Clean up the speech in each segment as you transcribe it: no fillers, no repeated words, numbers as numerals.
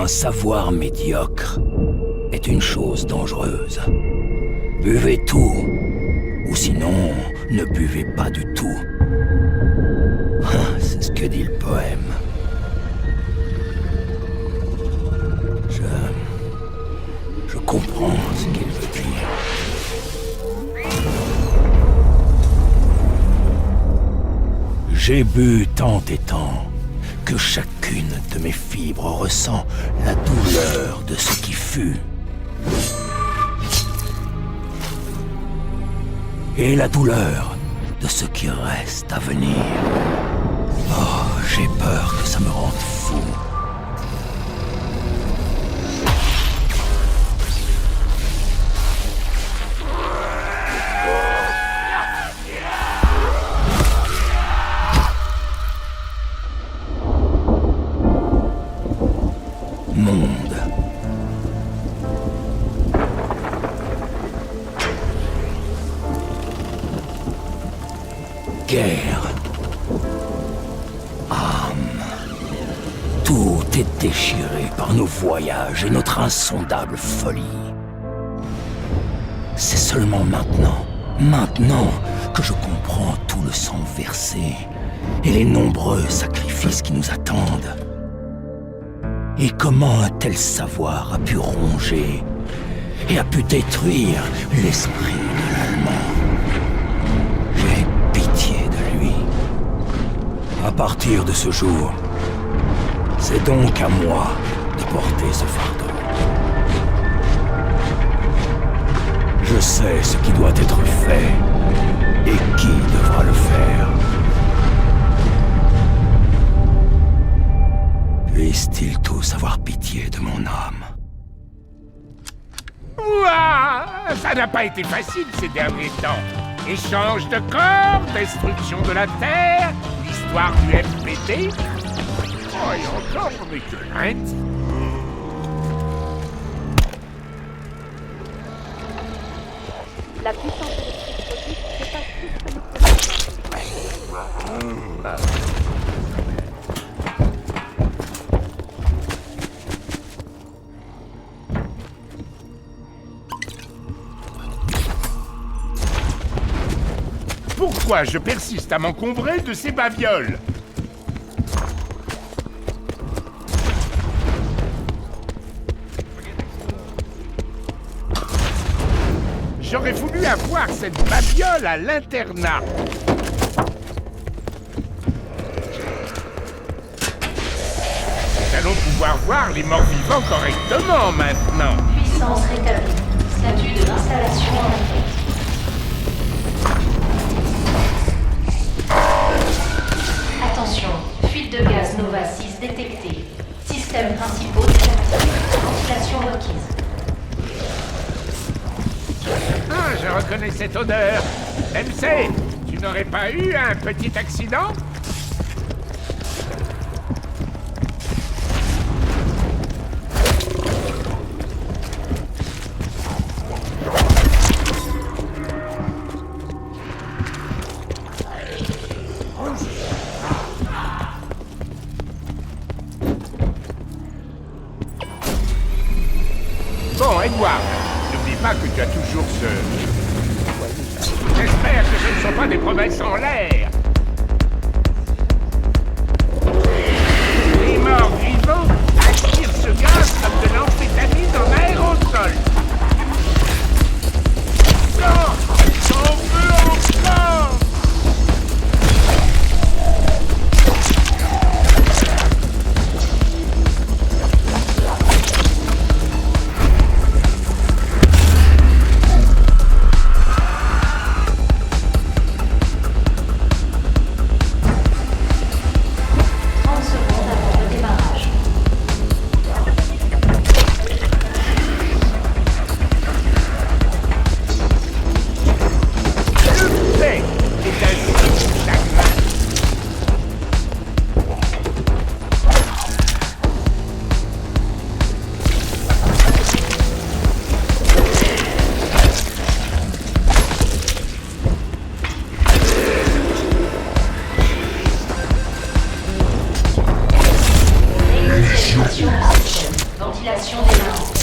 savoir médiocre est une chose dangereuse. Buvez tout, ou sinon, ne buvez pas du tout. C'est ce que dit le poème. Je comprends ce qu'il veut dire. J'ai bu tant et tant que chacune de mes fibres ressent la douleur de ce qui fut. Et la douleur de ce qui reste à venir. Oh, j'ai peur que ça me rende fou. Monde. Guerre. Âme. Tout est déchiré par nos voyages et notre insondable folie. C'est seulement maintenant que je comprends tout le sang versé et les nombreux sacrifices qui nous attendent. Et comment un tel savoir a pu ronger et a pu détruire l'esprit de l'Allemand. J'ai pitié de lui. À partir de ce jour, c'est donc à moi de porter ce fardeau. Je sais ce qui doit être fait et qui devra le faire. Puissent-ils tous avoir pitié de mon âme? Ouah! Ça n'a pas été facile ces derniers temps. Échange de corps, destruction de la Terre, l'histoire du FPD. Oh, et encore, on n'est que lundi. La puissance électrique produite dépasse tout ce que nous pouvons. Pourquoi je persiste à m'encombrer de ces babioles? J'aurais voulu avoir cette babiole à l'internat. Nous allons pouvoir voir les morts-vivants correctement maintenant. Puissance rétablie. Statut de l'installation en enquête. Attention, fuite de gaz Nova 6 détectée. Systèmes principaux désactivés. Ventilation requise. Ah, je reconnais cette odeur. MC, tu n'aurais pas eu un petit accident? Bon, Edward, n'oublie pas que tu as toujours ce... J'espère que ce ne sont pas des promesses en l'air. Les morts vivants aspirent ce gaz comme de l'amphétamine en aérosol. Non, j'en veux encore. ventilation des lampes.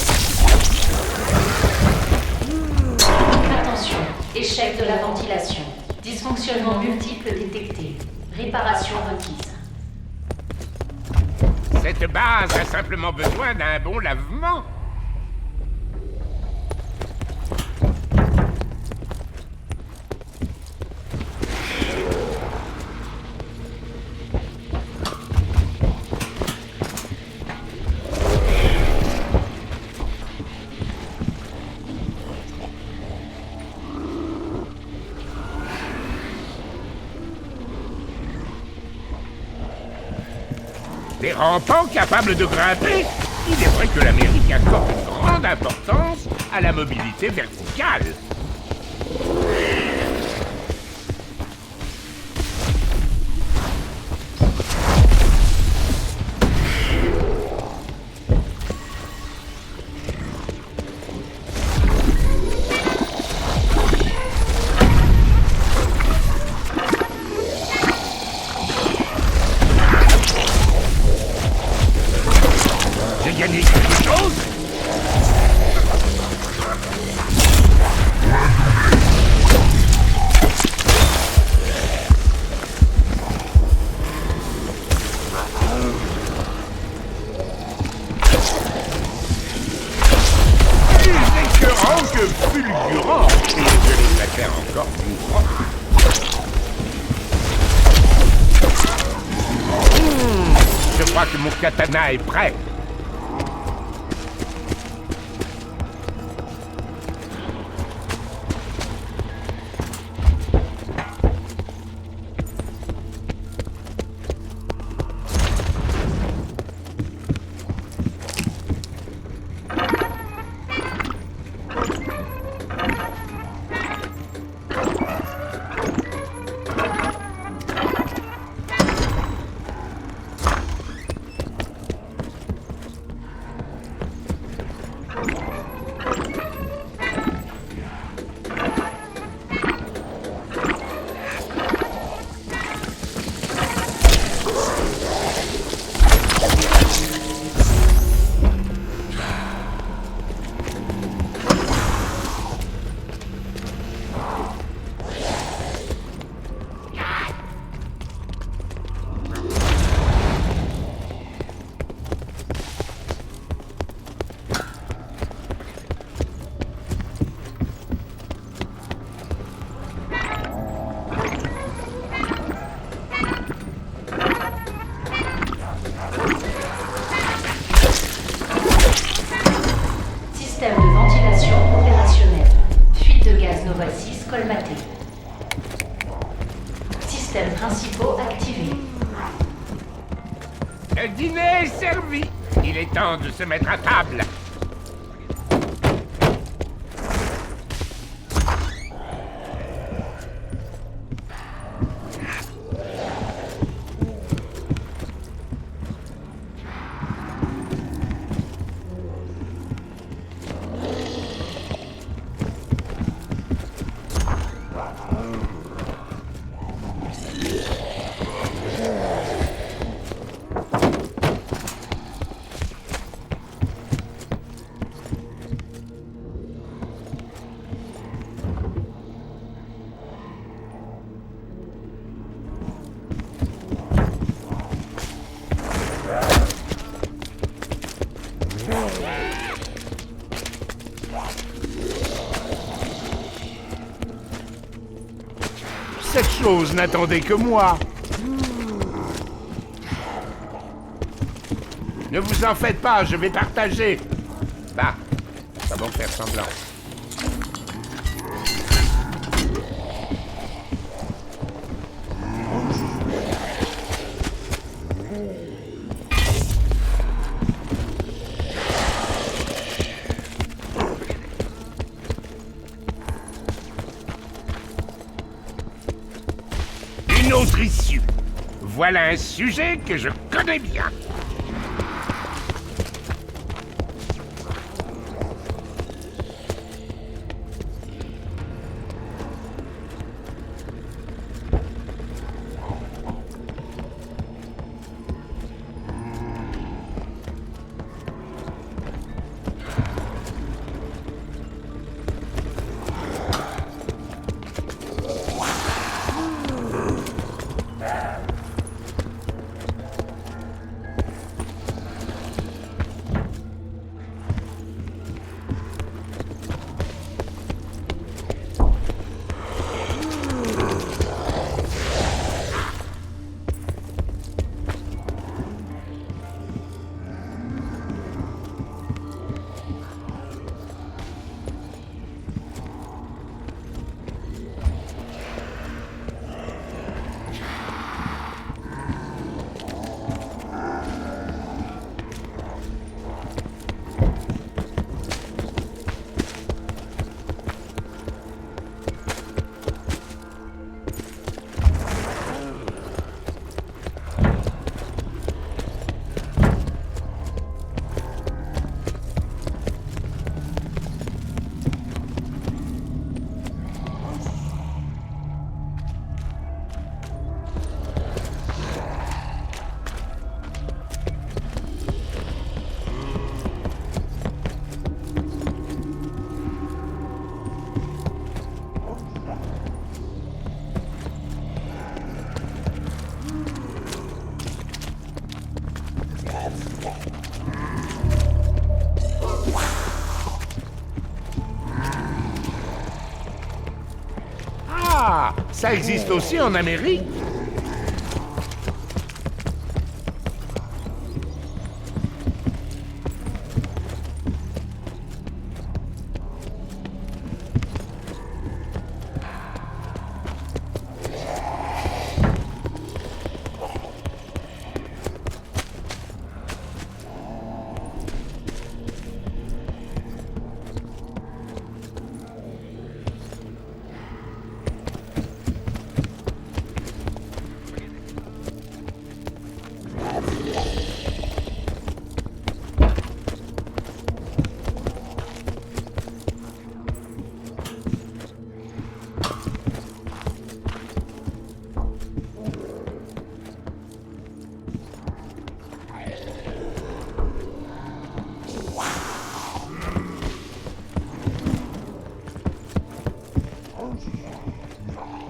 Attention, échec de la ventilation. Dysfonctionnement multiple détecté. Réparation requise. Cette base a simplement besoin d'un bon lavement. Des rampants capables de grimper? Il est vrai que l'Amérique accorde une grande importance à la mobilité verticale. J'ai gagné quelque chose? Plus écœurant que fulgurant, et je les préfère encore plus grands. Je crois que mon katana est prêt. Système de ventilation opérationnel. Fuite de gaz Nova 6 colmaté. Systèmes principaux activés. Le dîner est servi. Il est temps de se mettre à table. Cette chose n'attendait que moi. Ne vous en faites pas, je vais partager. Bah, ça va faire semblant. Une autre issue. Voilà un sujet que je connais bien. Ah, ça existe aussi en Amérique.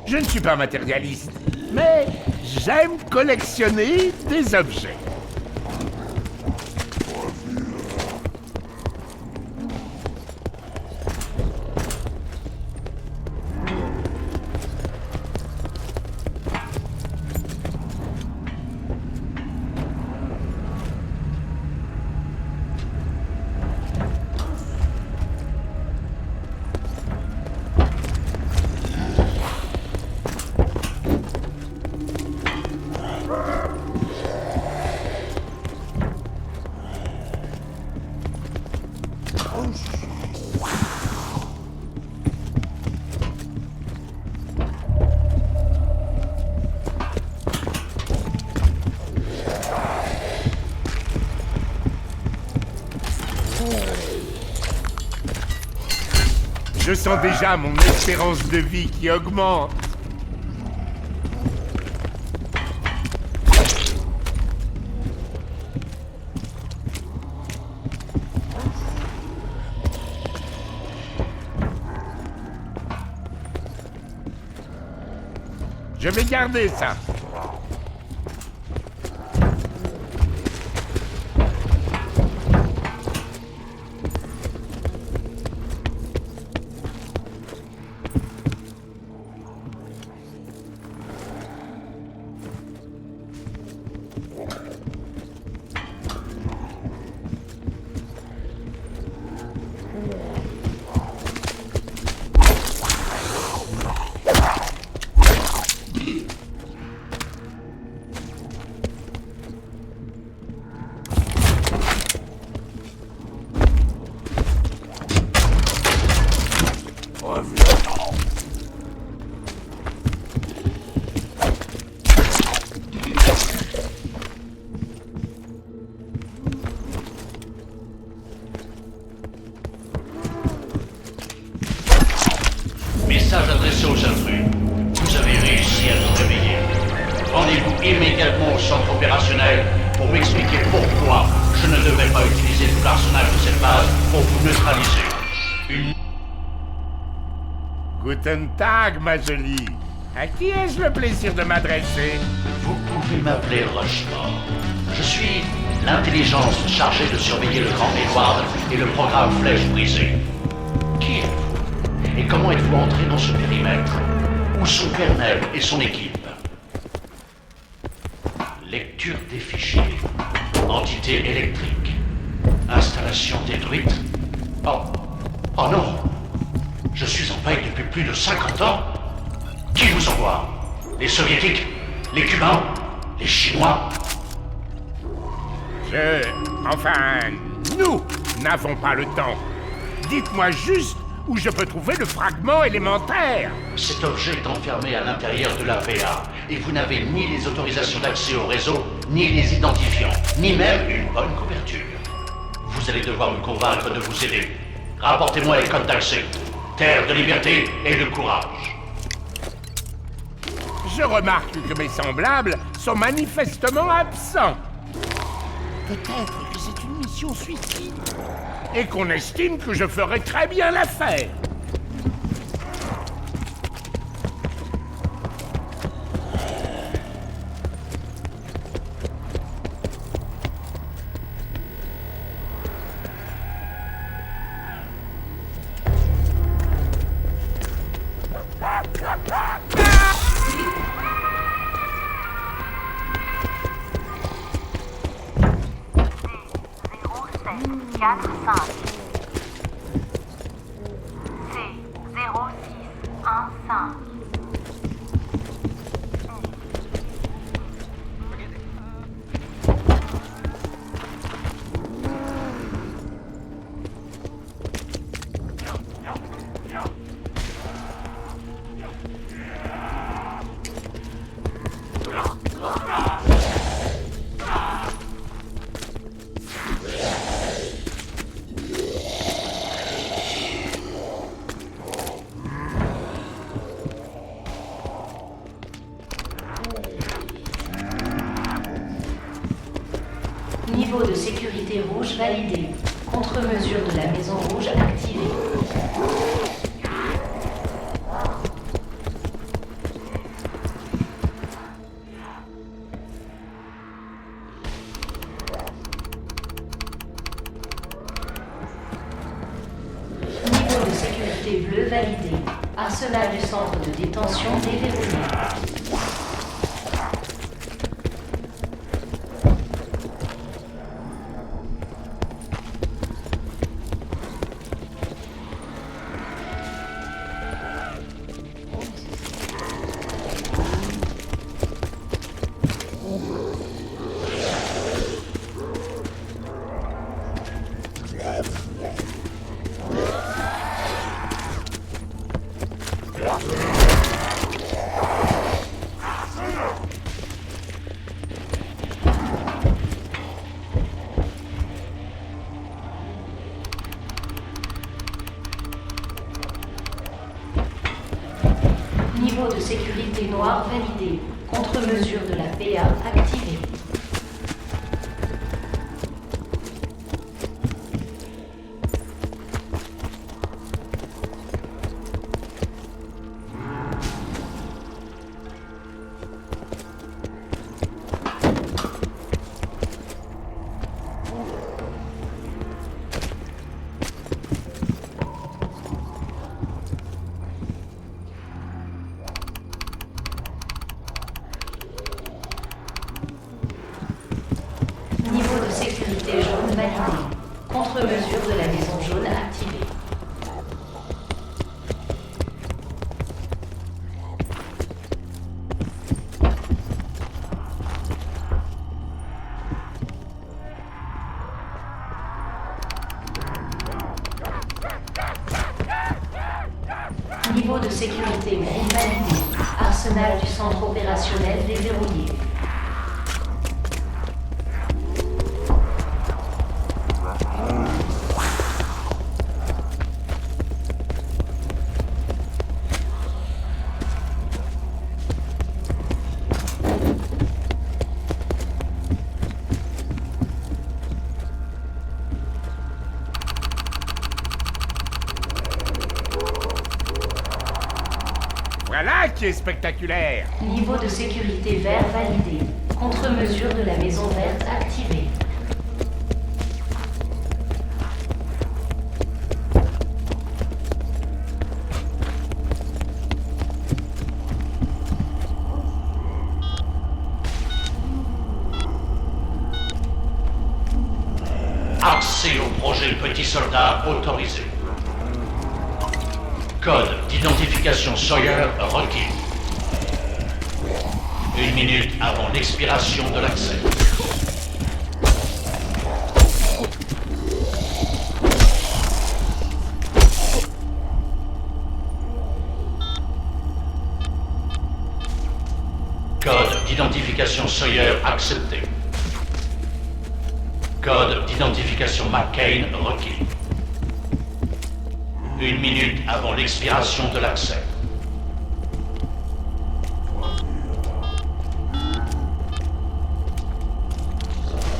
Je ne suis pas matérialiste, mais j'aime collectionner des objets. Je sens déjà mon espérance de vie qui augmente. Je vais garder ça. Message adressé aux intrus. Vous avez réussi à nous réveiller. Rendez-vous immédiatement au centre opérationnel pour m'expliquer pourquoi je ne devrais pas utiliser tout l'arsenal de cette base pour vous neutraliser. Guten Tag, ma jolie. À qui ai-je le plaisir de m'adresser? Vous pouvez m'appeler Rushmore. Je suis l'intelligence chargée de surveiller le Grand Edward et le programme Flèche Brisée. Qui êtes-vous? Et comment êtes-vous entré dans ce périmètre? Où sont Kernel et son équipe? Lecture des fichiers. Entité électrique. Installation détruite. Oh non! Je suis en veille depuis plus de 50 ans. Qui vous envoie? Les Soviétiques? Les Cubains? Les Chinois? Nous n'avons pas le temps. Dites-moi juste où je peux trouver le fragment élémentaire. Cet objet est enfermé à l'intérieur de la PA, et vous n'avez ni les autorisations d'accès au réseau, ni les identifiants, ni même une bonne couverture. Vous allez devoir me convaincre de vous aider. Rapportez-moi les codes d'accès. Terre de liberté et de courage. Je remarque que mes semblables sont manifestement absents. Peut-être que c'est une mission suicide. Et qu'on estime que je ferai très bien l'affaire. 4-5. C-0615. Niveau de sécurité rouge validé. Contre-mesure de la maison rouge activée. Niveau de sécurité bleu validé. Arsenal du centre de détention déverrouillé. Niveau de sécurité noir validé. Contre-mesure de la PA activée. Niveau de sécurité jaune validé. Contre-mesure de la maison jaune activée. Niveau de sécurité gris validé. Arsenal du centre opérationnel déverrouillé. Voilà qui est spectaculaire. Niveau de sécurité vert validé. Contre-mesure de la maison verte activée. Accès au projet Petit Soldat autorisé. Code d'identification Sawyer requis. 1 minute avant l'expiration de l'accès. Code d'identification Sawyer accepté. Code d'identification McCain requis. 1 minute avant l'expiration de l'accès.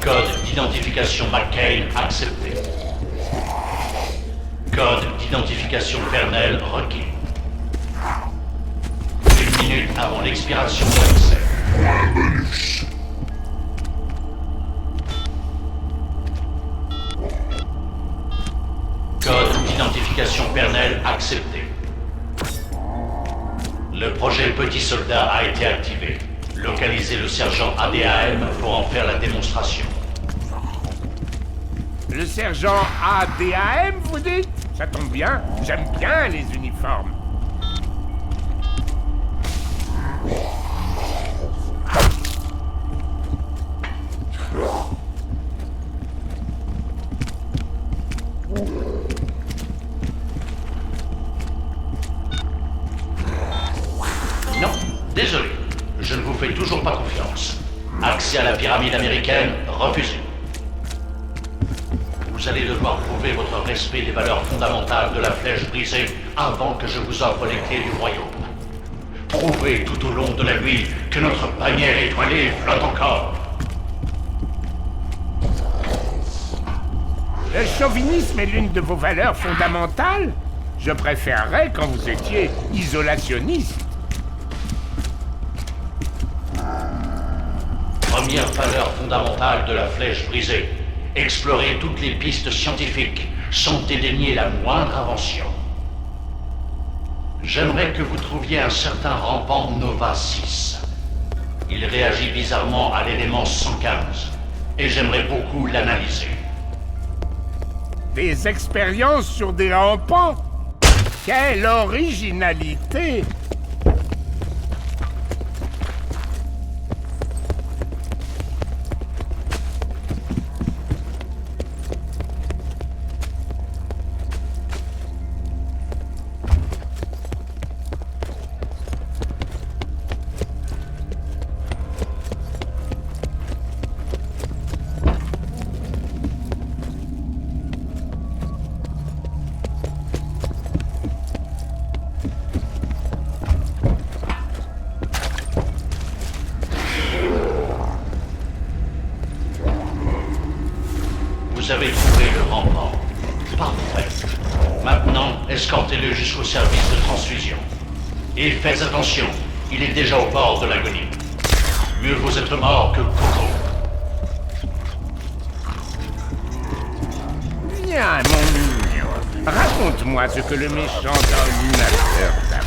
Code d'identification McCain accepté. Code d'identification Pernell requis. 1 minute avant l'expiration de l'accès. Code d'identification Pernell accepté. Le projet Petit Soldat a été activé. Localisez le sergent ADAM pour en faire la démonstration. Le sergent ADAM, vous dites? Ça tombe bien, j'aime bien les uniformes. Non, désolé. Je ne vous fais toujours pas confiance. Accès à la pyramide américaine, refusé. Vous allez devoir prouver votre respect des valeurs fondamentales de la flèche brisée avant que je vous offre les clés du royaume. Prouvez tout au long de la nuit que notre bannière étoilée flotte encore. Le chauvinisme est l'une de vos valeurs fondamentales? Je préférerais quand vous étiez isolationniste. Première valeur fondamentale de la flèche brisée. Explorer toutes les pistes scientifiques sans dédaigner la moindre invention. J'aimerais que vous trouviez un certain rampant Nova 6. Il réagit bizarrement à l'élément 115, et j'aimerais beaucoup l'analyser. Des expériences sur des rampants? Quelle originalité! Vous avez trouvé le rampant. Parfait. Maintenant, escortez-le jusqu'au service de transfusion. Et faites attention, il est déjà au bord de l'agonie. Mieux vaut être mort que Coco. Viens, mon mignon. Raconte-moi ce que le méchant ordinateur t'a fait.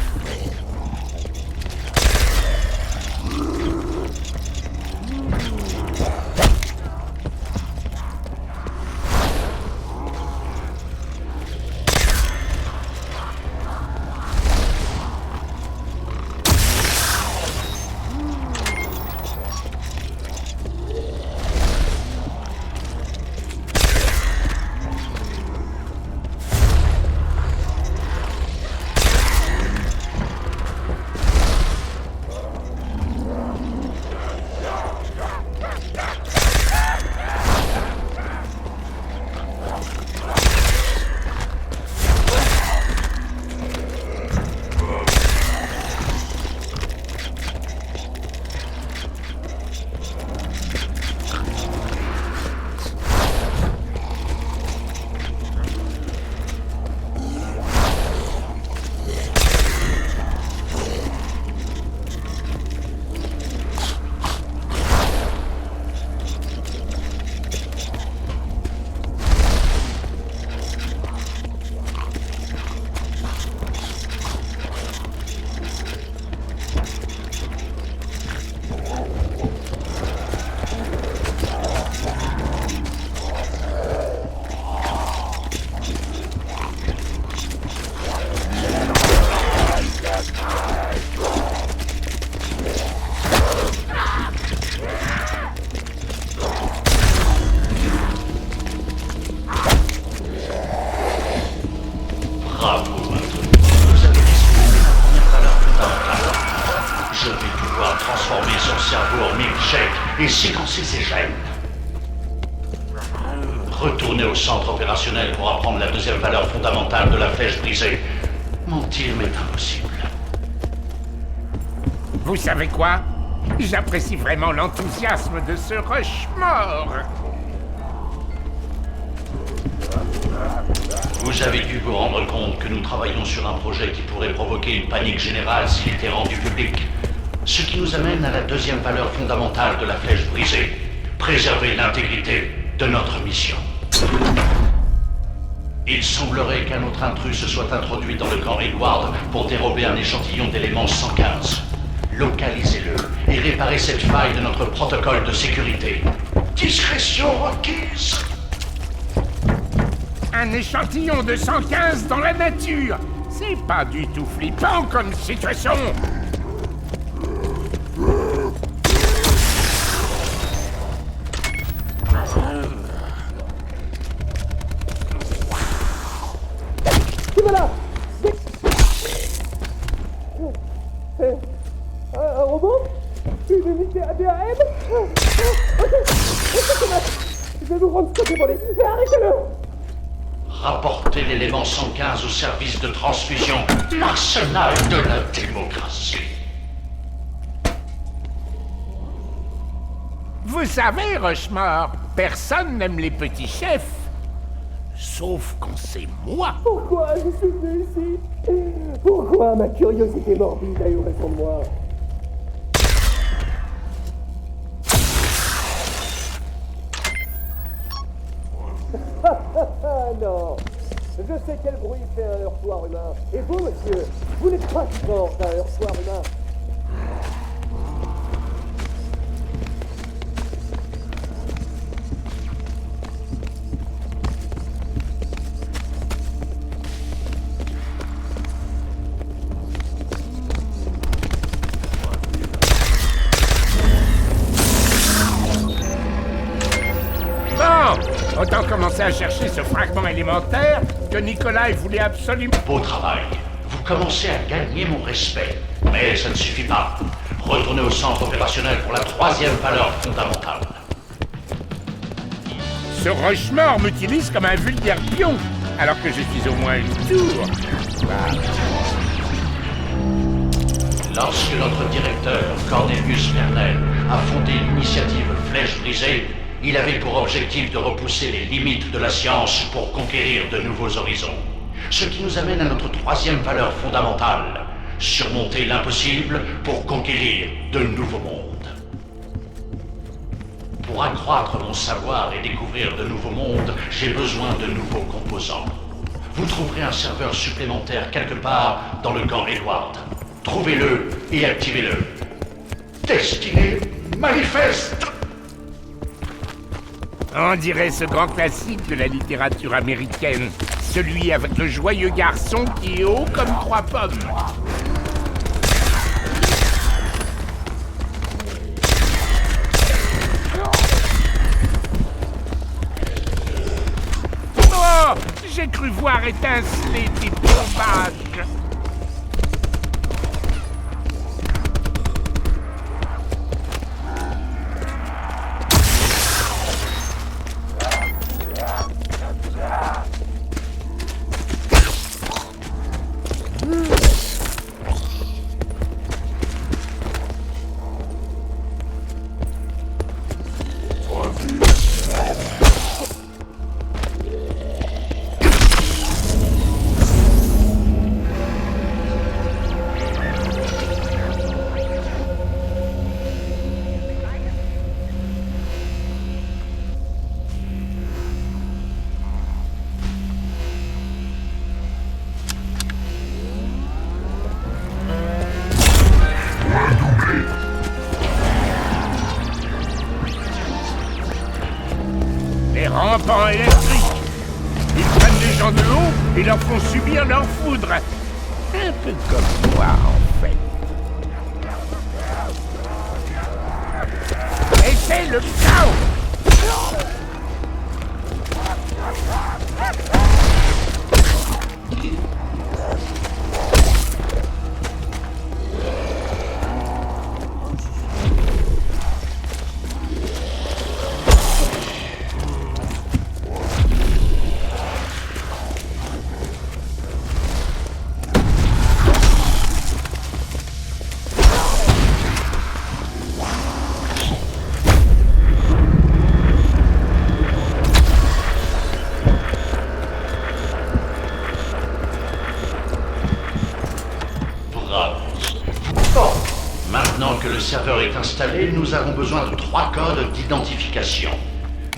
Bravo, Anthony. Vous avez découvert la première valeur fondamentale. Je vais pouvoir transformer son cerveau en milkshake et séquencer ses gènes. Retournez au centre opérationnel pour apprendre la deuxième valeur fondamentale de la flèche brisée. Mentir m'est impossible. Vous savez quoi? J'apprécie vraiment l'enthousiasme de ce rush-mort. Vous avez dû vous rendre compte que nous travaillons sur un projet qui pourrait provoquer une panique générale s'il était rendu public. Ce qui nous amène à la deuxième valeur fondamentale de la flèche brisée. Préserver l'intégrité de notre mission. Il semblerait qu'un autre intrus se soit introduit dans le camp Edward pour dérober un échantillon d'éléments 115. Localisez-le et réparez cette faille de notre protocole de sécurité. Discrétion requise. Un échantillon de 115 dans la nature. C'est pas du tout flippant comme situation. Un robot? Une unité ADAM? Je vais nous rendre ce volé. Mais arrêtez-le! Rapportez l'élément 115 au service de transfusion. L'arsenal de la démocratie. Vous savez, Rushmore, personne n'aime les petits chefs. Sauf quand c'est moi. Pourquoi je suis venu ici? Pourquoi ma curiosité morbide a eu raison de moi? Ah non! Je sais quel bruit fait un heurtoir humain. Et vous, monsieur, vous n'êtes pas du genre d'un heurtoir humain. Autant commencer à chercher ce fragment élémentaire que Nikolai voulait absolument... Beau travail. Vous commencez à gagner mon respect. Mais ça ne suffit pas. Retournez au centre opérationnel pour la 3e valeur fondamentale. Ce Rushmore m'utilise comme un vulgaire pion, alors que je suis au moins une tour. Lorsque notre directeur, Cornelius Vernel, a fondé l'initiative Flèche Brisée, il avait pour objectif de repousser les limites de la science pour conquérir de nouveaux horizons. Ce qui nous amène à notre 3e valeur fondamentale, surmonter l'impossible pour conquérir de nouveaux mondes. Pour accroître mon savoir et découvrir de nouveaux mondes, j'ai besoin de nouveaux composants. Vous trouverez un serveur supplémentaire quelque part dans le camp Edward. Trouvez-le et activez-le. Destinée manifeste! On dirait ce grand classique de la littérature américaine, celui avec le joyeux garçon qui est haut comme 3 pommes. Oh, j'ai cru voir étinceler tes plombages. Rampants électriques. Ils prennent les gens de haut et leur font subir leur foudre. Un peu comme moi, en fait. Et c'est le chaos. Maintenant que le serveur est installé, nous avons besoin de 3 codes d'identification.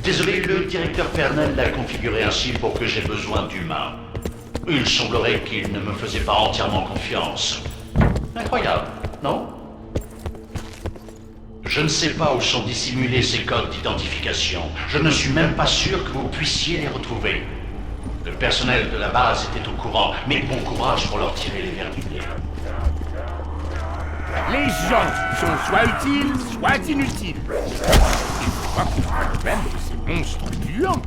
Désolé, le directeur Pernel l'a configuré ainsi pour que j'ai besoin d'humains. Il semblerait qu'il ne me faisait pas entièrement confiance. Incroyable, non? Je ne sais pas où sont dissimulés ces codes d'identification. Je ne suis même pas sûr que vous puissiez les retrouver. Le personnel de la base était au courant, mais bon courage pour leur tirer les verres du nez. Les gens sont soit utiles, soit inutiles. Il faut pas qu'on se prenne même de ces monstres puants.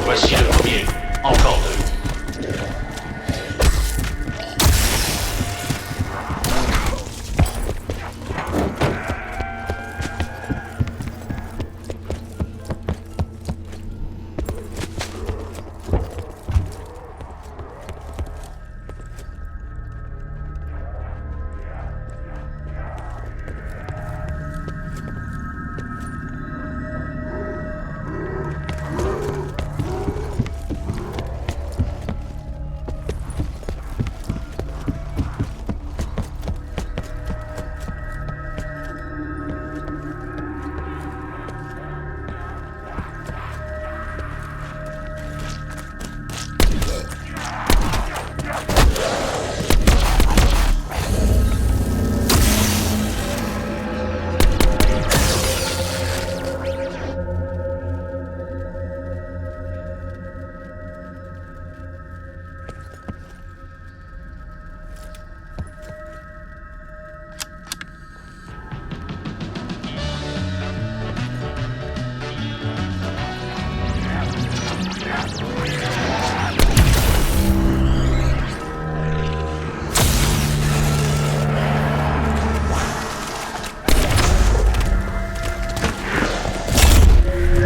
Voici le premier. Encore deux.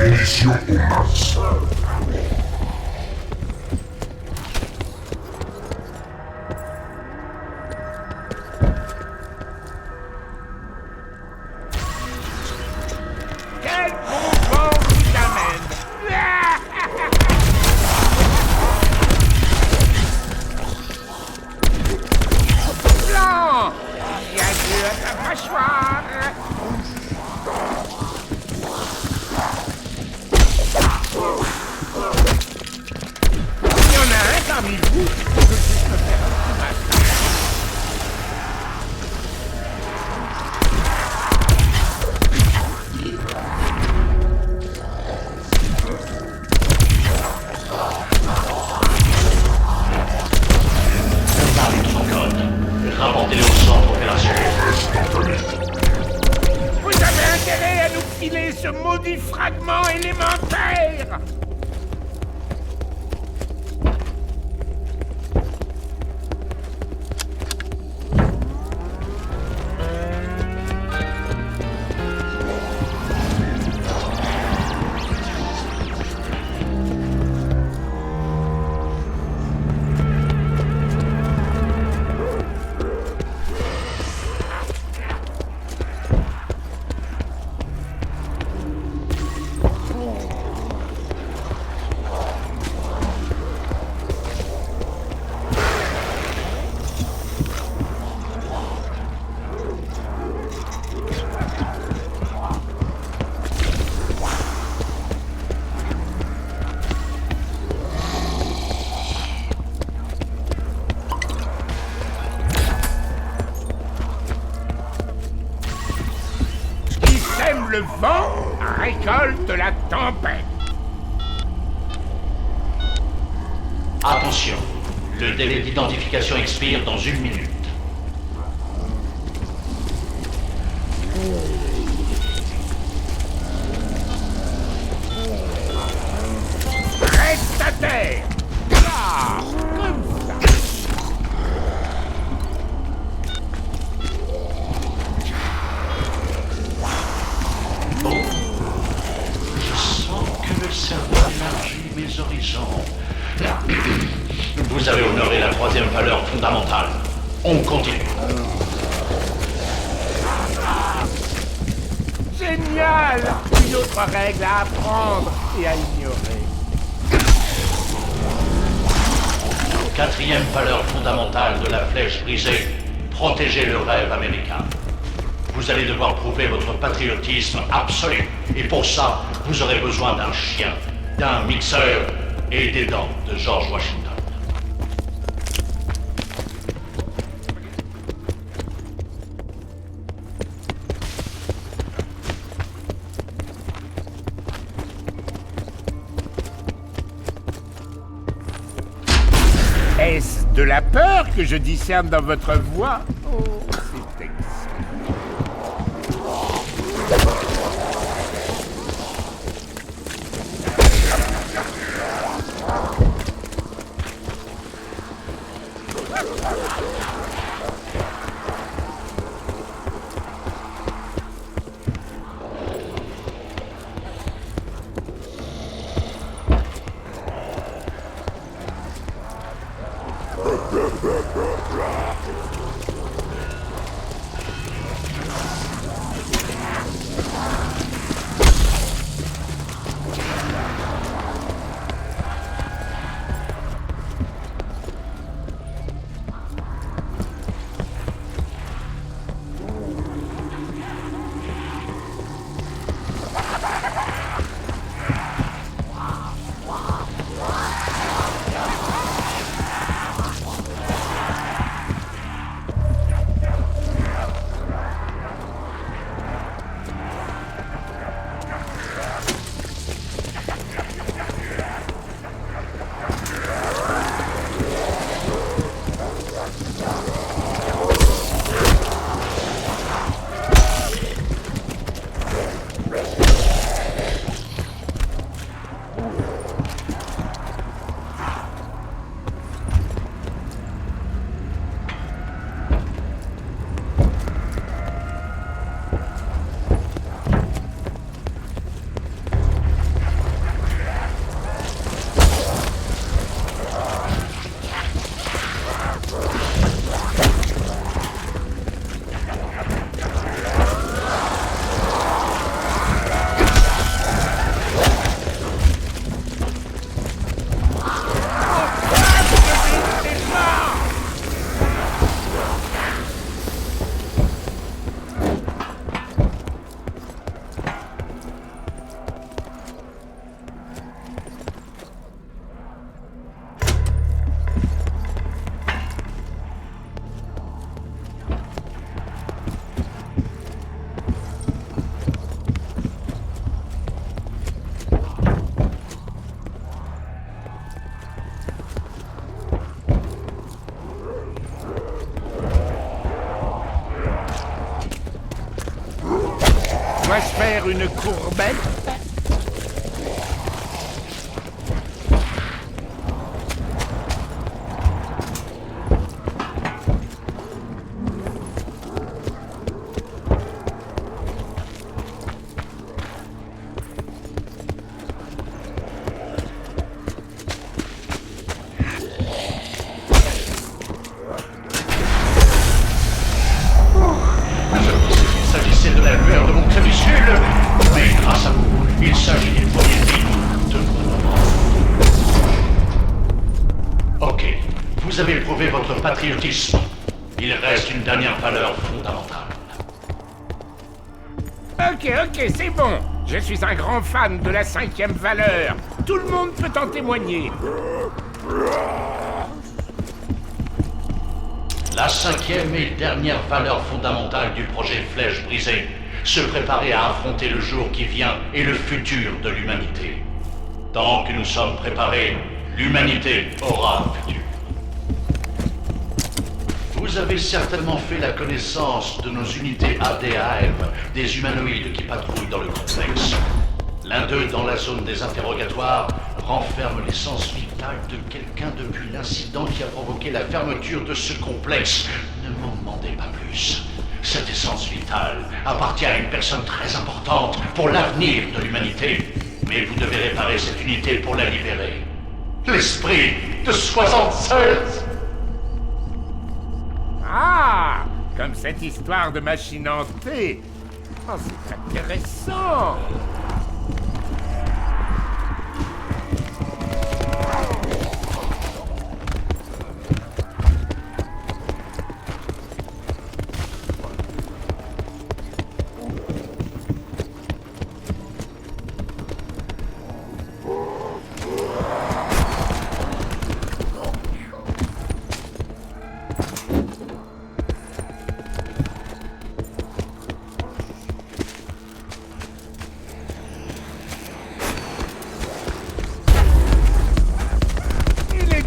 Munitions au max. Quel bon vent qui t'amène. Blanc, bienvenue à ta mâchoire. Il y en a un parmi vous qui peut juste me faire un petit mal. Parlez son code. Rapportez-le au centre opérationnel. Vous avez intérêt à nous filer ce maudit fragment élémentaire. Le vent récolte la tempête. Attention, le délai d'identification expire dans 1 minute. Reste à terre. Ah, comme ça. Je sens que le cerveau élargit mes horizons. Vous avez honoré la 3e valeur fondamentale. On continue. Génial. Une autre règle à apprendre et à ignorer. Quatrième valeur fondamentale de la flèche brisée, protéger le rêve américain. Vous allez devoir prouver votre patriotisme absolu. Et pour ça, vous aurez besoin d'un chien, d'un mixeur et des dents de George Washington. Est-ce de la peur que je discerne dans votre voix? Oh, c'est excellent. Dois-je faire une courbette? Vous avez prouvé votre patriotisme. Il reste une dernière valeur fondamentale. Ok, c'est bon. Je suis un grand fan de la 5e valeur. Tout le monde peut en témoigner. La 5e et dernière valeur fondamentale du projet Flèche Brisée. Se préparer à affronter le jour qui vient et le futur de l'humanité. Tant que nous sommes préparés, l'humanité aura un futur. Vous avez certainement fait la connaissance de nos unités ADAM, des humanoïdes qui patrouillent dans le complexe. L'un d'eux, dans la zone des interrogatoires, renferme l'essence vitale de quelqu'un depuis l'incident qui a provoqué la fermeture de ce complexe. Ne m'en demandez pas plus. Cette essence vitale appartient à une personne très importante pour l'avenir de l'humanité. Mais vous devez réparer cette unité pour la libérer. L'esprit de 76! Ah, comme cette histoire de machine hantée. Oh, c'est intéressant.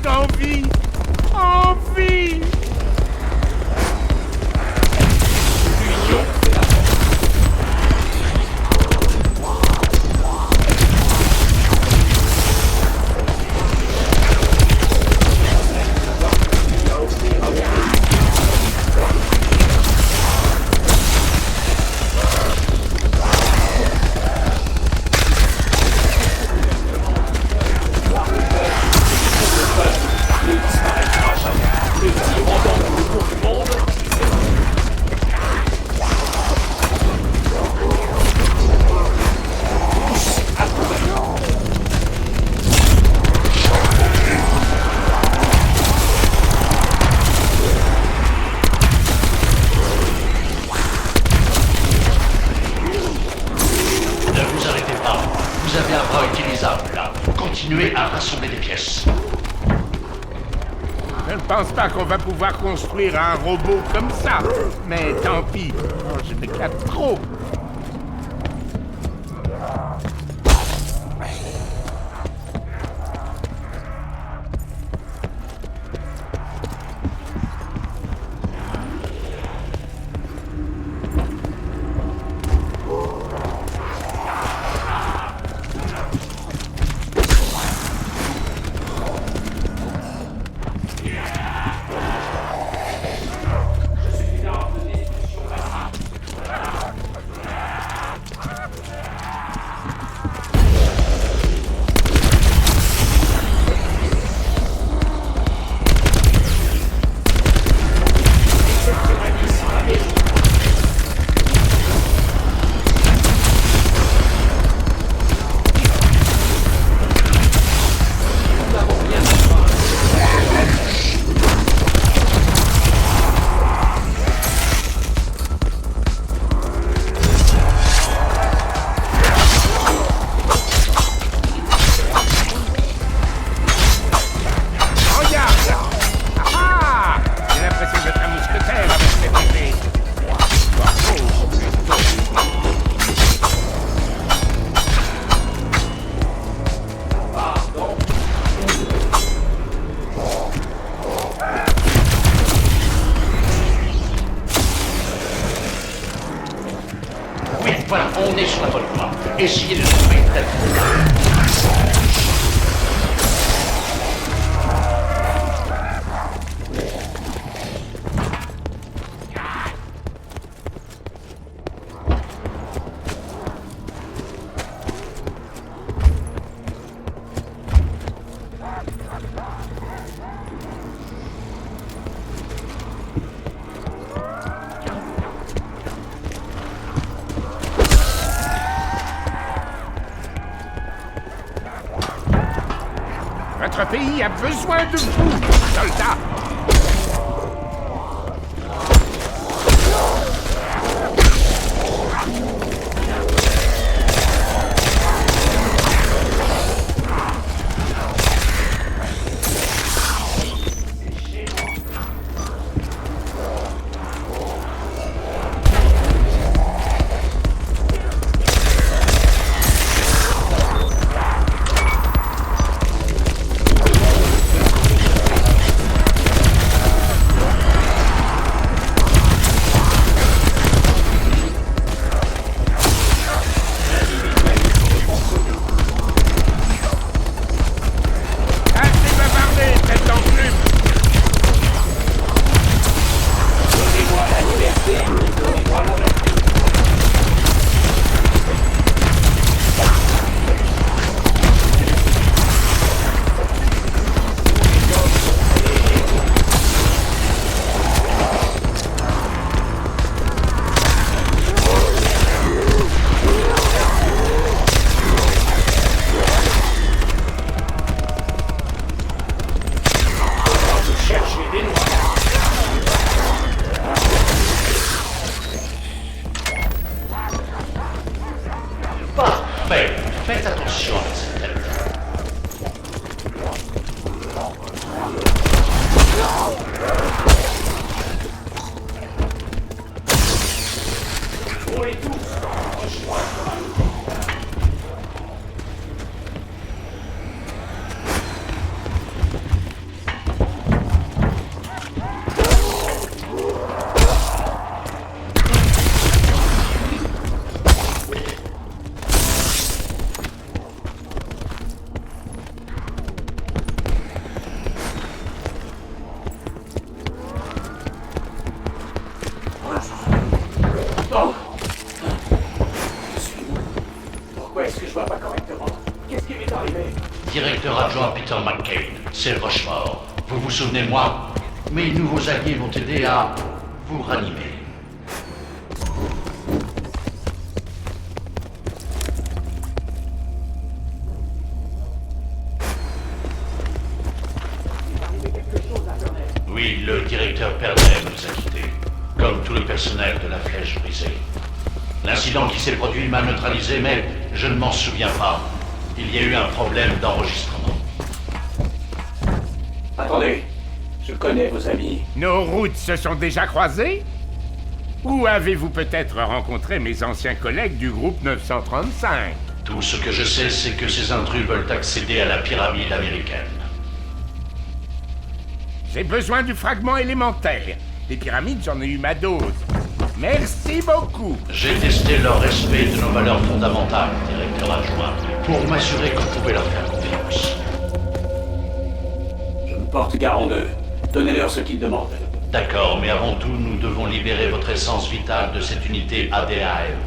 reste en vie. En vie. Vous avez un bras utilisable, là. Continuez à rassembler des pièces. Je ne pense pas qu'on va pouvoir construire un robot comme ça. Mais tant pis, je m'éclate trop. Voilà, on est sur la bonne voie. Essayez de trouver une tête. Votre pays a besoin de vous, soldats. Parfait. Faites attention à cette tête. arrivé? Directeur adjoint Peter McCain, c'est Rochefort. Vous vous souvenez de moi? Mes nouveaux alliés m'ont aidé à vous ranimer. Oui, le directeur Pernet nous a quittés, comme tout le personnel de la Flèche brisée. L'incident qui s'est produit m'a neutralisé, mais je ne m'en souviens pas. Il y a eu un problème d'enregistrement. Attendez, je connais vos amis. Nos routes se sont déjà croisées? Ou avez-vous peut-être rencontré mes anciens collègues du groupe 935? Tout ce que je sais, c'est que ces intrus veulent accéder à la pyramide américaine. J'ai besoin du fragment élémentaire. Les pyramides, j'en ai eu ma dose. Merci beaucoup. J'ai testé leur respect de nos valeurs fondamentales, directeur adjoint, pour m'assurer qu'on pouvait leur faire confiance. Je me porte garant d'eux. Donnez-leur ce qu'ils demandent. D'accord, mais avant tout, nous devons libérer votre essence vitale de cette unité ADAM.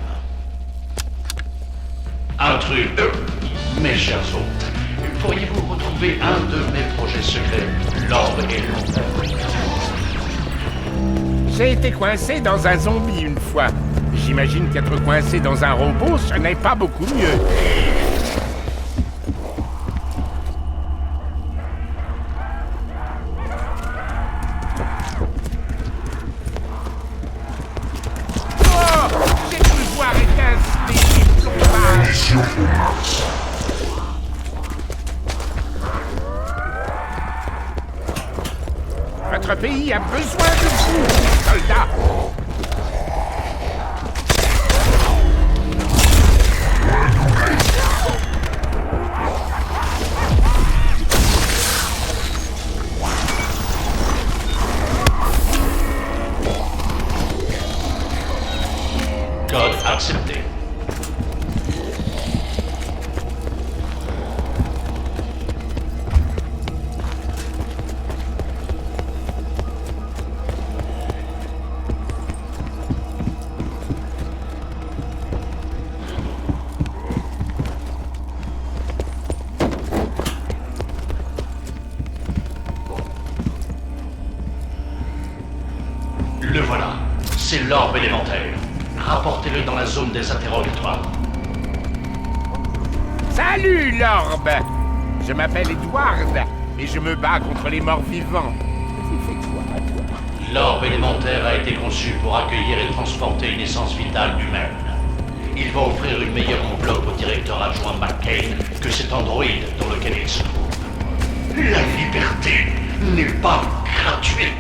Intrus, mes chers hôtes, pourriez-vous retrouver un de mes projets secrets, l'orbe élémentaire? J'ai été coincé dans un zombie une fois. J'imagine qu'être coincé dans un robot, ce n'est pas beaucoup mieux. Oh! J'ai pu voir étinceler les plombages. Votre pays a besoin de vous, soldats. Code accepté. Le voilà. C'est l'orbe élémentaire. Rapportez-le dans la zone des interrogatoires. Salut, l'orbe. Je m'appelle Edward et je me bats contre les morts vivants. Tu fais quoi, toi? L'orbe élémentaire a été conçu pour accueillir et transporter une essence vitale humaine. Il va offrir une meilleure enveloppe au directeur adjoint McCain que cet androïde dans lequel il se trouve. La liberté n'est pas gratuite.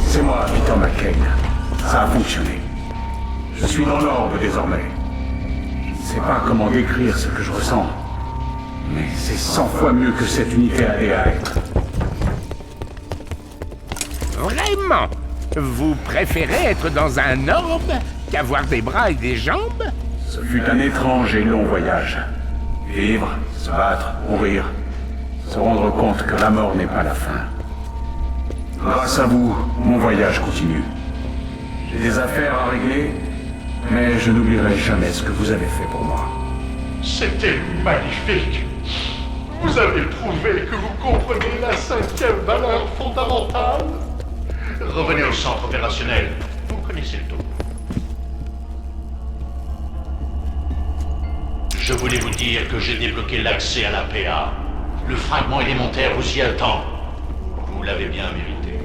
C'est moi, Peter McCain. Ça a fonctionné. Je suis dans l'orbe désormais. Je ne sais pas comment décrire ce que je ressens, mais c'est 100 fois mieux que cette unité ADAM. Vraiment? Vous préférez être dans un orbe qu'avoir des bras et des jambes? Ce fut un étrange et long voyage. Vivre, se battre, mourir. se rendre compte que la mort n'est pas la fin. Grâce à vous, mon voyage continue. J'ai des affaires à régler, mais je n'oublierai jamais ce que vous avez fait pour moi. C'était magnifique. Vous avez prouvé que vous comprenez la 5e valeur fondamentale. Revenez au centre opérationnel. Vous connaissez le tout. Je voulais vous dire que j'ai débloqué l'accès à la PA. Le fragment élémentaire vous y attend. Vous l'avez bien mérité.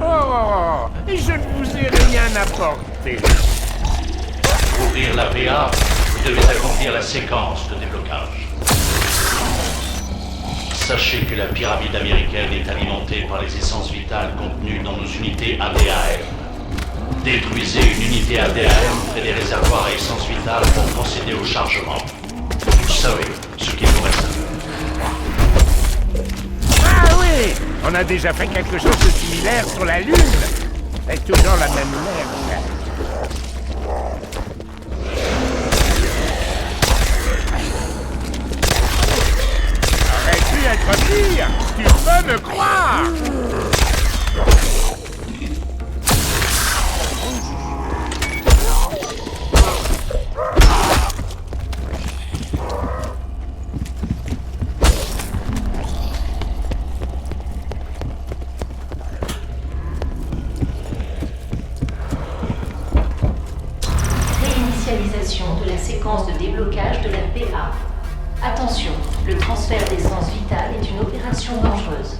Oh, et je ne vous ai rien apporté. Pour ouvrir la PA, vous devez accomplir la séquence de déblocage. Sachez que la pyramide américaine est alimentée par les essences vitales contenues dans nos unités ADAM. Détruisez une unité ADAM près des réservoirs à essence vitale pour procéder au chargement. Vous savez ce qu'il vous reste à faire. Ah oui, on a déjà fait quelque chose de similaire sur la Lune. C'est toujours la même merde. Être pire, tu peux me croire. Réinitialisation de la séquence de déblocage de la PA. Attention, le transfert d'essence vitale est une opération dangereuse.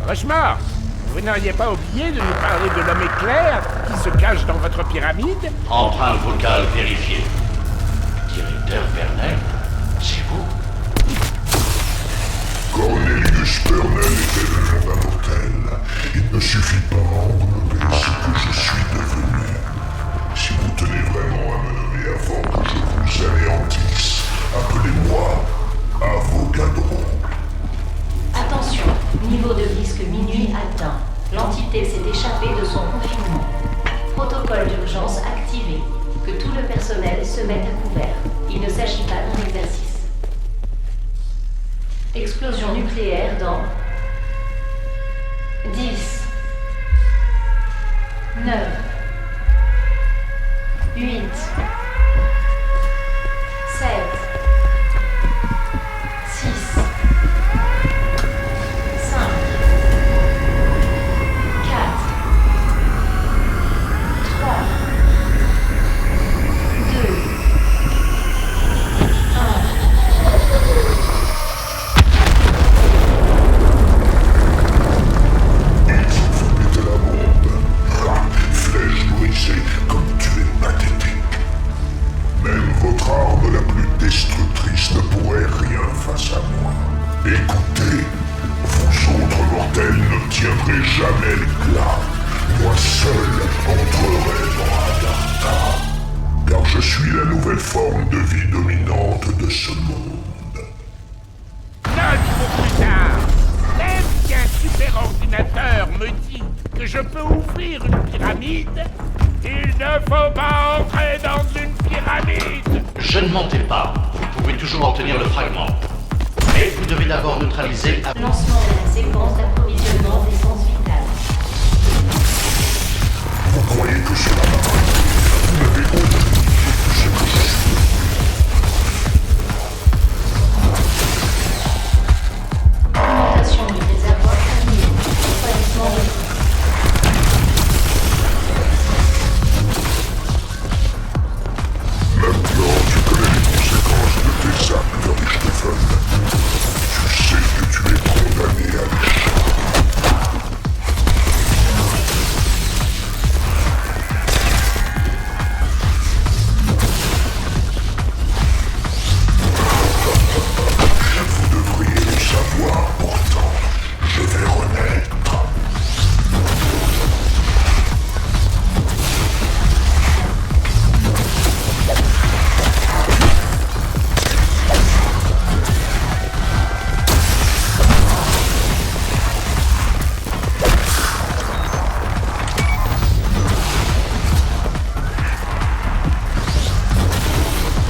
Franchement, vous n'auriez pas oublié de nous parler de l'homme éclair qui se cache dans votre pyramide? Empreinte vocale vérifiée. Directeur Bernel, c'est vous? Cornelius Bernel était le nom d'un hôtel. Il ne suffit pas d'englober ce que je suis devenu. Si vous tenez vraiment à me nommer avant que je vous anéantisse, appelez-moi Avogadro. Attention, niveau de risque minuit atteint. L'entité s'est échappée de son confinement. Protocole d'urgence activé. Que tout le personnel se mette à couvert. Il ne s'agit pas d'un exercice. Explosion nucléaire dans 10, 9, 8, 7, 6, 5, 4, 3, 2, 1. tiendrai jamais l'éclat. Moi seul entrerai dans Agartha, car je suis la nouvelle forme de vie dominante de ce monde. Note pour plus tard. Même si un super ordinateur me dit que je peux ouvrir une pyramide, il ne faut pas entrer dans une pyramide. Je ne mentais pas. Vous pouvez toujours obtenir le fragment. Mais vous devez d'abord neutraliser... Lancement de la séquence d'approvisionnement d'essence vitale. Vous croyez que cela m'arrête? Vous n'avez aucune idée de ce que je suis. Alimentation du réservoir terminée. Refroidissement de... Maintenant, tu connais les conséquences de tes actes, Richthofen. Tu sais que tu es condamné à l'échec. Vous devriez le savoir, pourtant. Je vais renaître.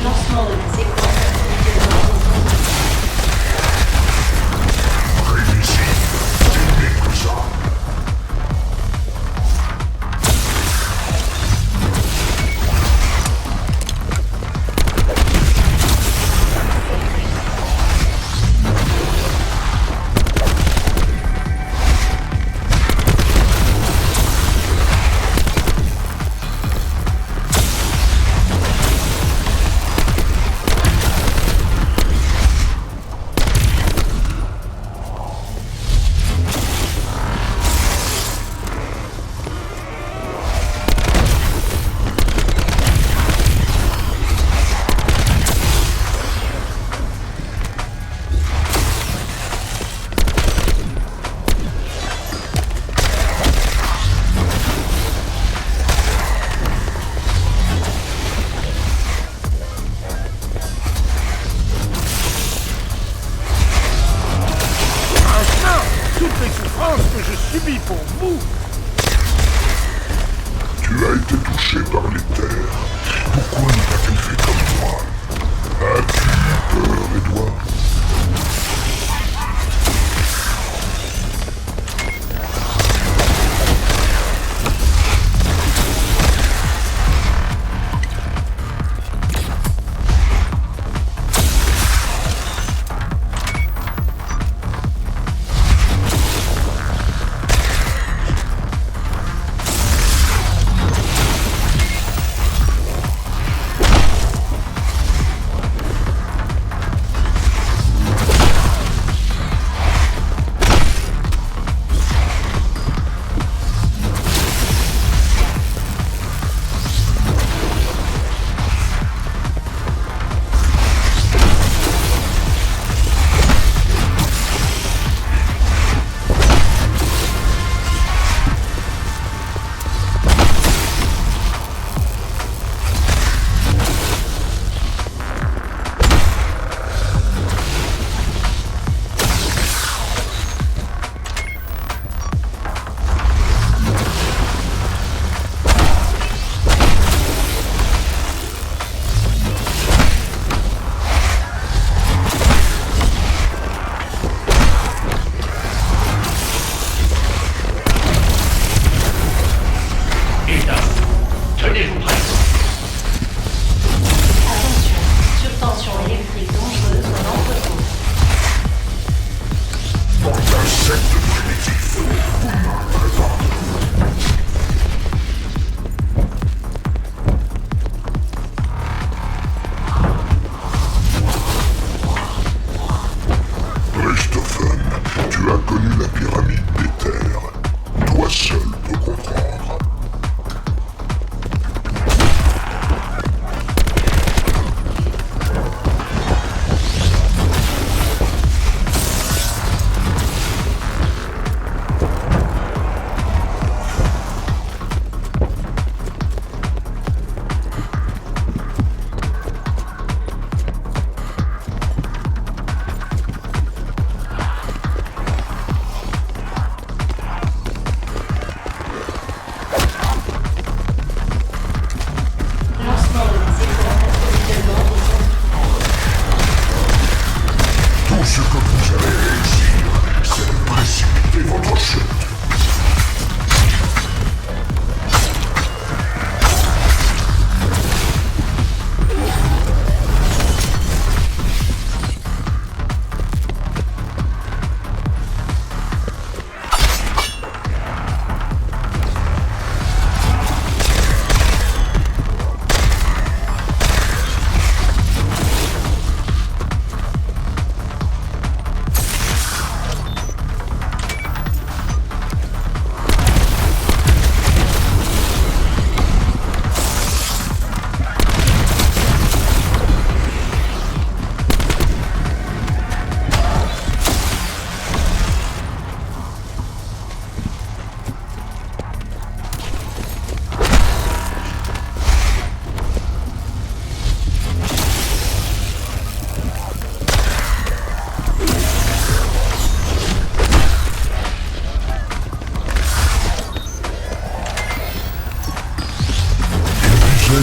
Lancement de la séquence d'approvisionnement d'essence vitale. Réussi. C'est mieux que ça. Franchement, toutes les souffrances que je subis pour vous, Tu as été touché par les terres. Pourquoi ne pas-t-il fait comme moi? As-tu eu peur, Edouard?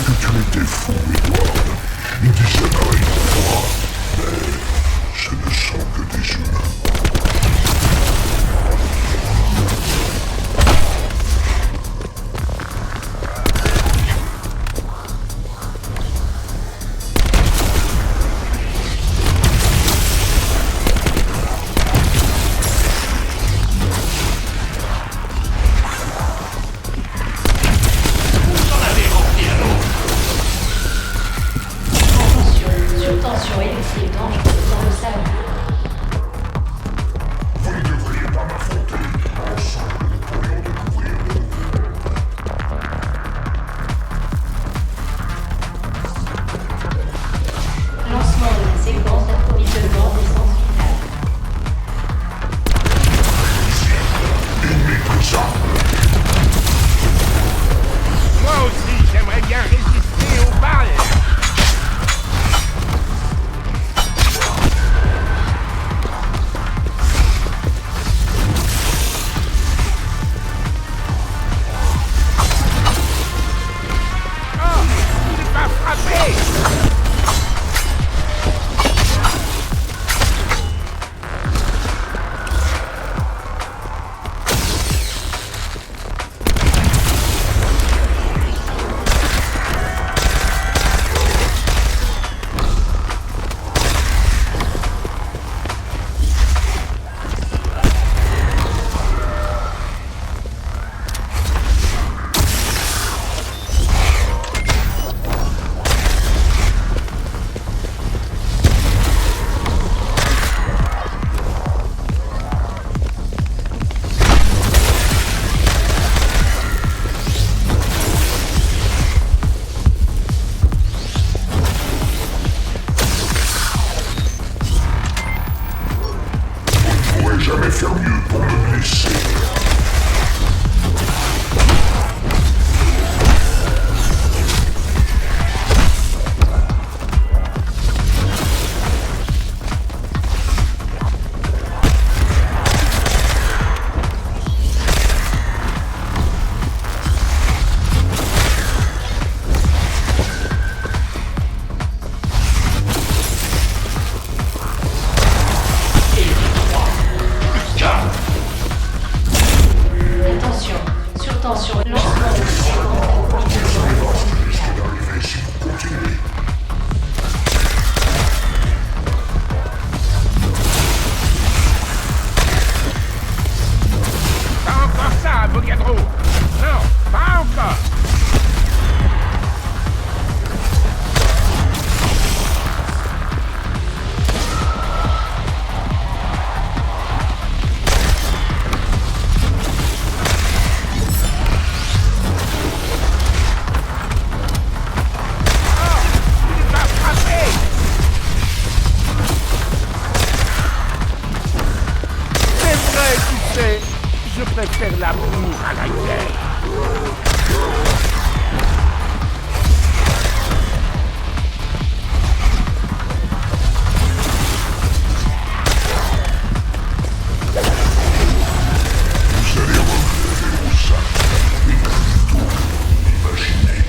que tu étais fou, Edward. Il disait pareil pour moi, mais ce ne sont que des humains. Surtension électrique dangereuse dans le salon. Vous ne devriez pas m'affronter. Ensemble, nous pourrions découvrir de nouveaux. Lancement de la séquence d'approvisionnement d'essence vitale. Ennemi présent. Moi aussi, j'aimerais bien résister aux balles. Jamais faire mieux pour me blesser. Attention, lancement de la séquence d'approvisionnement d'essence vitale. D'arriver si vous continuez. Pas encore ça, Avogadro. Non, pas encore. Je préfère l'amour à la guerre. Vous allez revenir au sein, et plus tôt que vous l'imaginez.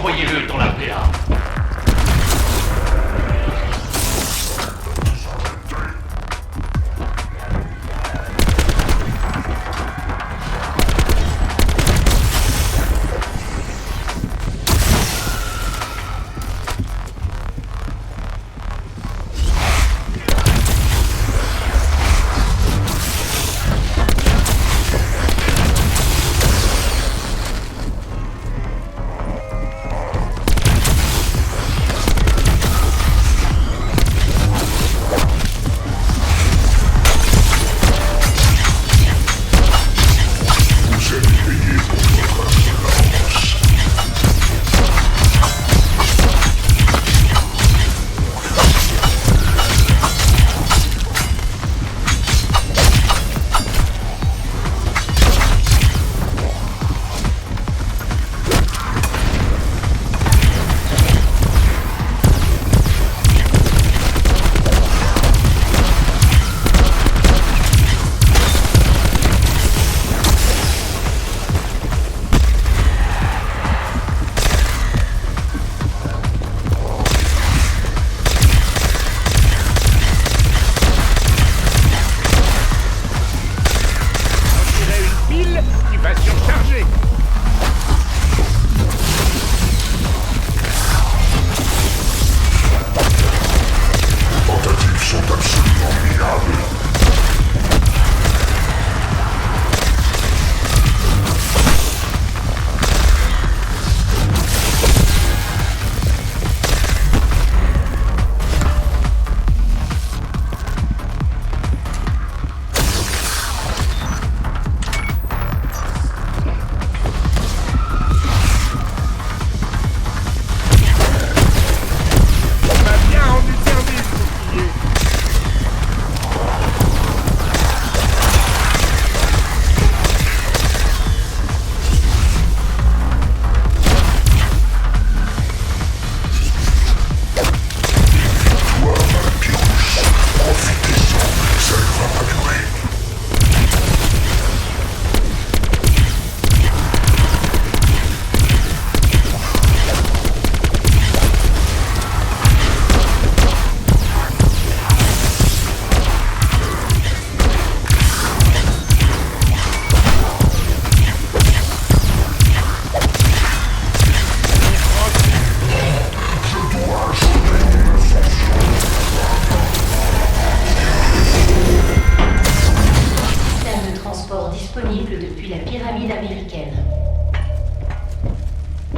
envoyez-le dans la PA.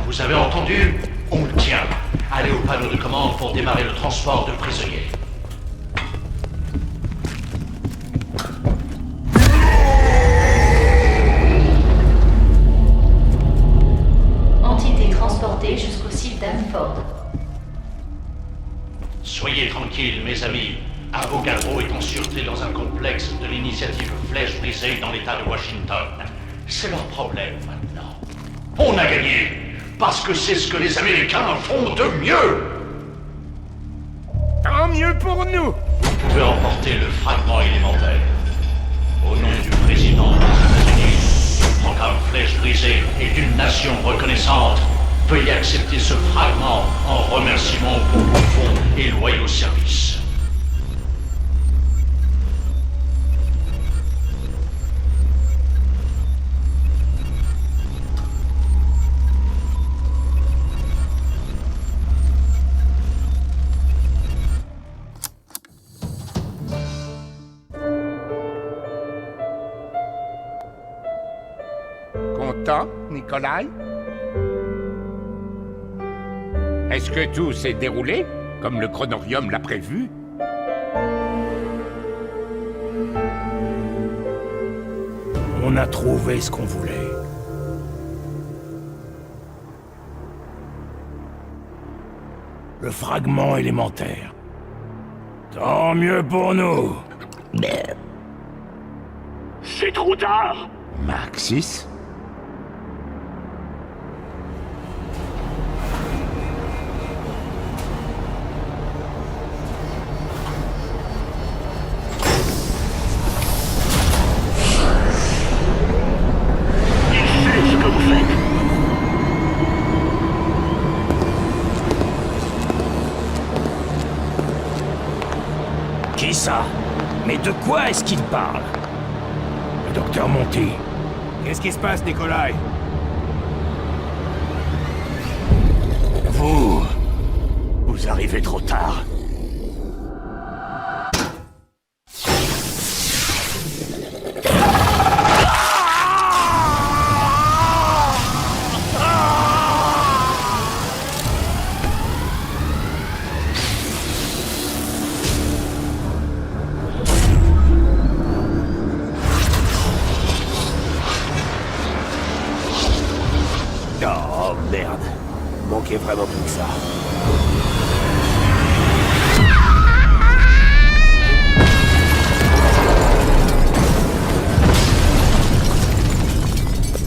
Vous avez entendu? On le tient. Allez au panneau de commande pour démarrer le transport de prisonniers. Entité transportée jusqu'au site d'Hanford. Soyez tranquilles, mes amis. Avogadro est en sûreté dans un complexe de l'initiative Flèche Brisée dans l'État de Washington. C'est leur problème maintenant. On a gagné, parce que c'est ce que les Américains font de mieux. Tant mieux pour nous. Vous pouvez emporter le fragment élémentaire. Au nom du président des États-Unis, du programme Flèche Brisée et d'une nation reconnaissante, veuillez accepter ce fragment en remerciement pour vos bons et loyaux services. Content, Nikolai? Est-ce que tout s'est déroulé comme le chronorium l'a prévu? On a trouvé ce qu'on voulait. Le fragment élémentaire. Tant mieux pour nous. C'est trop tard. Maxis? ça. Mais de quoi est-ce qu'il parle? Le docteur Monty. Qu'est-ce qui se passe, Nikolai? Vous arrivez trop tard. Oh merde. Manquait vraiment plus que ça.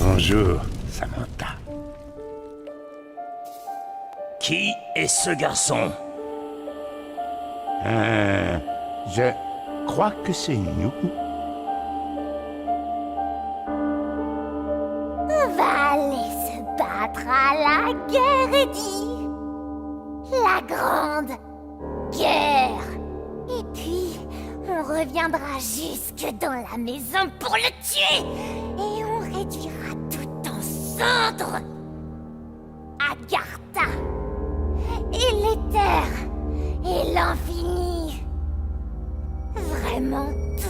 Bonjour, Samantha. Qui est ce garçon? Je crois que c'est nous. On va aller se battre à la guerre, Eddie. La grande guerre. Et puis, on reviendra jusque dans la maison pour le tuer. Et on réduira tout en cendres. Agartha. Et l'éther. Et l'infini. Vraiment tout.